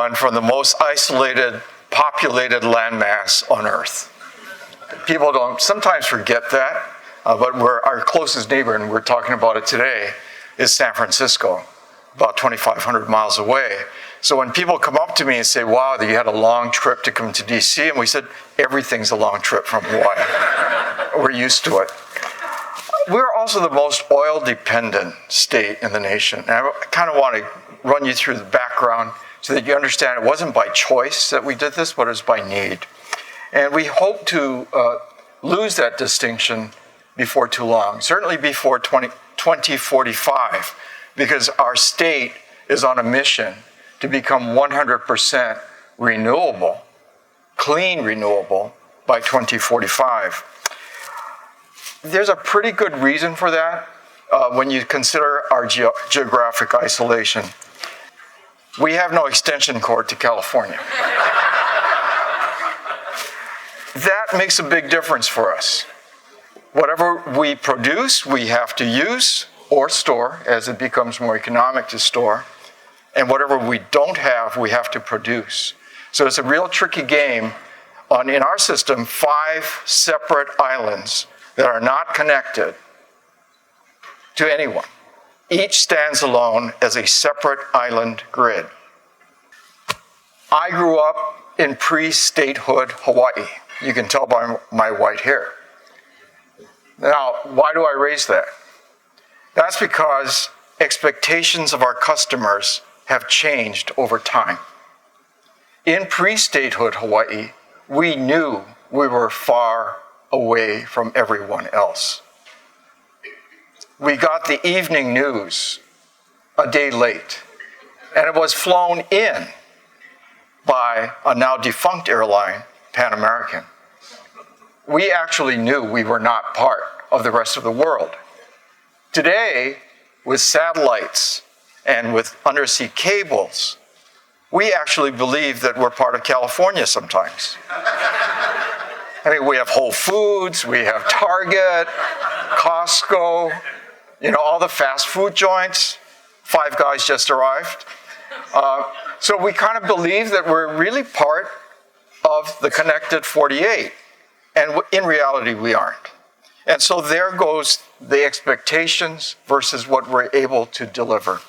one from the most isolated, populated landmass on Earth. People don't sometimes forget that, but our closest neighbor, and we're talking about it today, is San Francisco, about 2,500 miles away. So when people come up to me and say, wow, you had a long trip to come to DC, and we said, everything's a long trip from Hawaii. We're used to it. We're also the most oil-dependent state in the nation. And I kind of want to run you through the background so that you understand it wasn't by choice that we did this, but it was by need. And we hope to lose that distinction before too long, certainly before 2045, because our state is on a mission to become 100% renewable, clean renewable, by 2045. There's a pretty good reason for that when you consider our geographic isolation. We have no extension cord to California. That makes a big difference for us. Whatever we produce, we have to use or store as it becomes more economic to store. And whatever we don't have, we have to produce. So it's a real tricky game in our system, 5 separate islands that are not connected to anyone. Each stands alone as a separate island grid. I grew up in pre-statehood Hawaii. You can tell by my white hair. Now, why do I raise that? That's because expectations of our customers have changed over time. In pre-statehood Hawaii, we knew we were far away from everyone else. We got the evening news a day late, and it was flown in by a now defunct airline, Pan American. We actually knew we were not part of the rest of the world. Today, with satellites and with undersea cables, we actually believe that we're part of California sometimes. I mean, we have Whole Foods, we have Target, Costco, all the fast food joints. Five Guys just arrived. So we kind of believe that we're really part of the connected 48. And in reality, we aren't. And so there goes the expectations versus what we're able to deliver.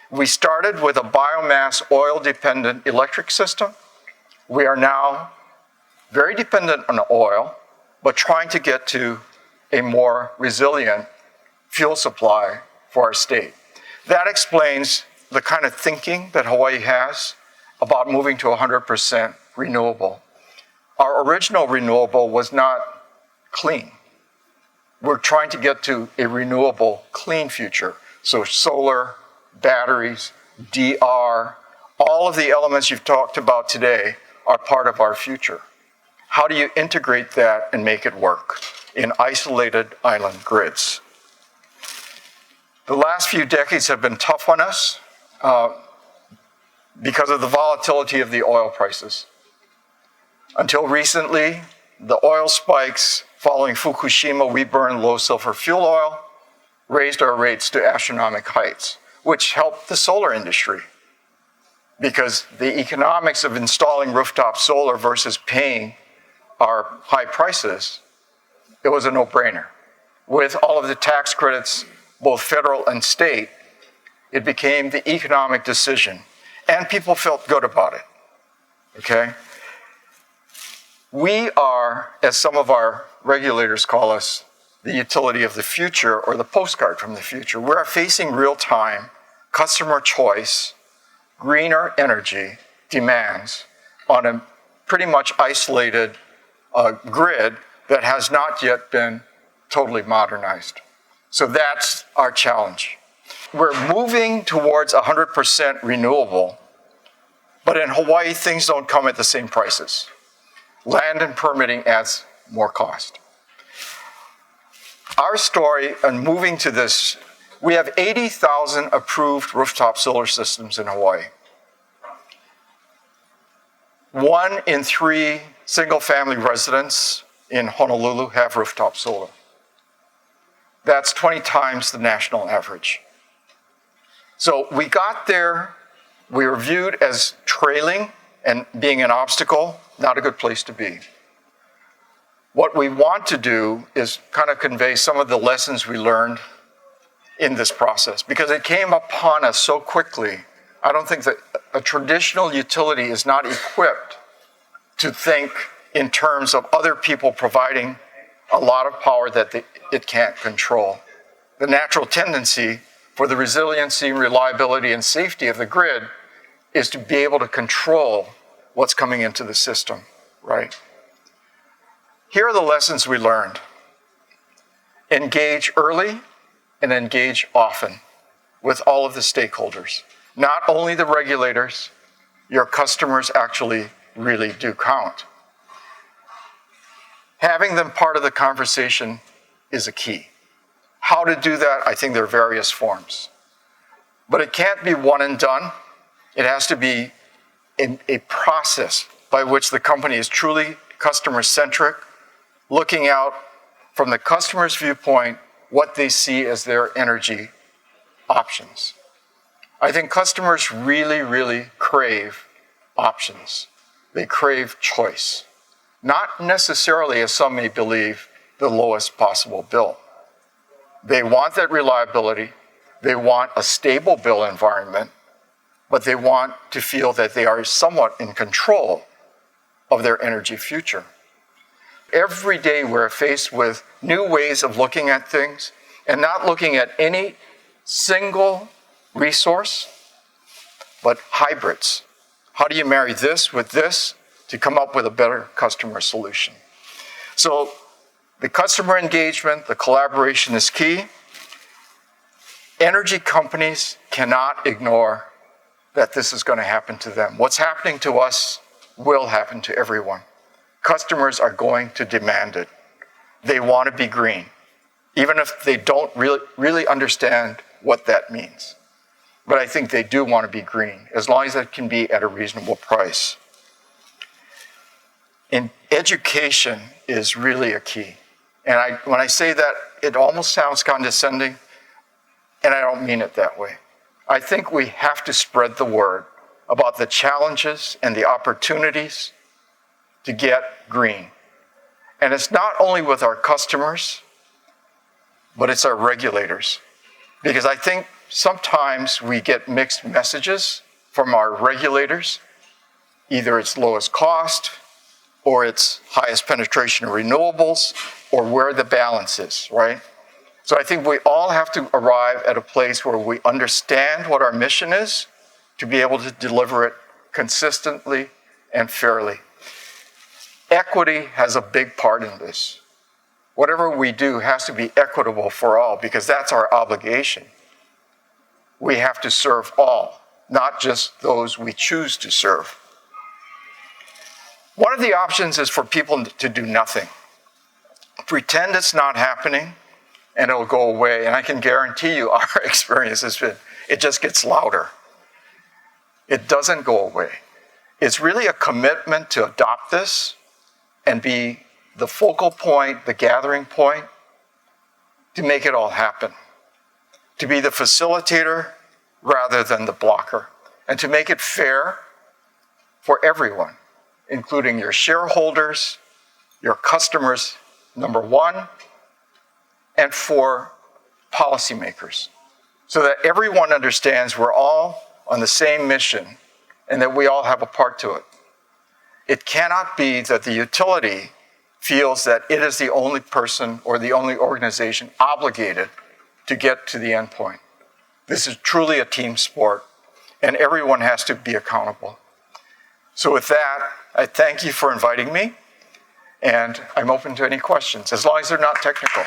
We started with a biomass oil-dependent electric system. We are now very dependent on oil, but trying to get to a more resilient fuel supply for our state. That explains the kind of thinking that Hawaii has about moving to 100% renewable. Our original renewable was not clean. We're trying to get to a renewable, clean future. So solar, batteries, DR, all of the elements you've talked about today are part of our future. How do you integrate that and make it work in isolated island grids? The last few decades have been tough on us because of the volatility of the oil prices. Until recently, the oil spikes following Fukushima, we burned low sulfur fuel oil, raised our rates to astronomical heights, which helped the solar industry because the economics of installing rooftop solar versus paying our high prices, it was a no-brainer. With all of the tax credits, both federal and state, it became the economic decision, and people felt good about it, okay? We are, as some of our regulators call us, the utility of the future or the postcard from the future. We're facing real-time customer choice, greener energy demands on a pretty much isolated grid that has not yet been totally modernized. So that's our challenge. We're moving towards 100% renewable, but in Hawaii, things don't come at the same prices. Land and permitting adds more cost. Our story on moving to this, we have 80,000 approved rooftop solar systems in Hawaii. 1 in 3 single-family residents in Honolulu have rooftop solar. That's 20 times the national average. So we got there We are viewed as trailing and being an obstacle, not a good place to be. What we want to do is kind of convey some of the lessons we learned in this process, because it came upon us so quickly. I don't think that a traditional utility is not equipped to think in terms of other people providing a lot of power that it can't control. The natural tendency for the resiliency, reliability, and safety of the grid is to be able to control what's coming into the system, right? Here are the lessons we learned. Engage early and engage often with all of the stakeholders. Not only the regulators, your customers actually really do count. Having them part of the conversation is a key. How to do that, I think there are various forms. But it can't be one and done. It has to be a process by which the company is truly customer-centric, looking out from the customer's viewpoint what they see as their energy options. I think customers really, really crave options. They crave choice. Not necessarily, as some may believe, the lowest possible bill. They want that reliability. They want a stable bill environment, but they want to feel that they are somewhat in control of their energy future. Every day we're faced with new ways of looking at things and not looking at any single resource, but hybrids. How do you marry this with this to come up with a better customer solution? So the customer engagement, the collaboration is key. Energy companies cannot ignore that this is going to happen to them. What's happening to us will happen to everyone. Customers are going to demand it. They want to be green, even if they don't really understand what that means. But I think they do want to be green, as long as it can be at a reasonable price. And education is really a key. And when I say that, it almost sounds condescending, and I don't mean it that way. I think we have to spread the word about the challenges and the opportunities to get green. And it's not only with our customers, but it's our regulators. Because I think sometimes we get mixed messages from our regulators. Either it's lowest cost, or it's highest penetration of renewables, or where the balance is, right? So I think we all have to arrive at a place where we understand what our mission is to be able to deliver it consistently and fairly. Equity has a big part in this. Whatever we do has to be equitable for all, because that's our obligation. We have to serve all, not just those we choose to serve. One of the options is for people to do nothing. Pretend it's not happening, and it'll go away. And I can guarantee you our experience has been, it just gets louder. It doesn't go away. It's really a commitment to adopt this and be the focal point, the gathering point, to make it all happen. To be the facilitator rather than the blocker. And to make it fair for everyone, including your shareholders, your customers, number one, and for policymakers, so that everyone understands we're all on the same mission and that we all have a part to it. It cannot be that the utility feels that it is the only person or the only organization obligated to get to the end point. This is truly a team sport, and everyone has to be accountable. So with that, I thank you for inviting me, and I'm open to any questions, as long as they're not technical.